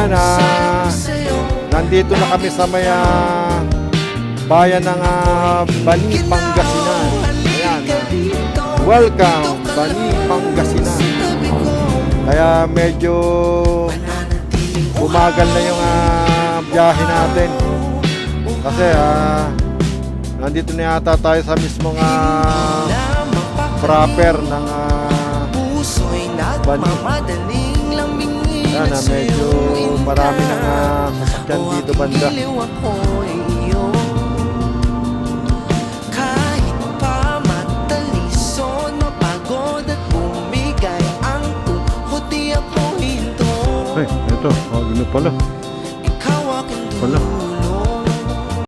Ayan, nandito na kami sa may bayan ng Bani, Pangasinan. Ayan, welcome, Bani, Pangasinan. Kaya medyo bumagal na yung biyahe natin. Kasi nandito na yata tayo sa mismong proper ng Bani. Ayan, medyo marami ng sasakyan dito banda. Ay, ito. Ano pala?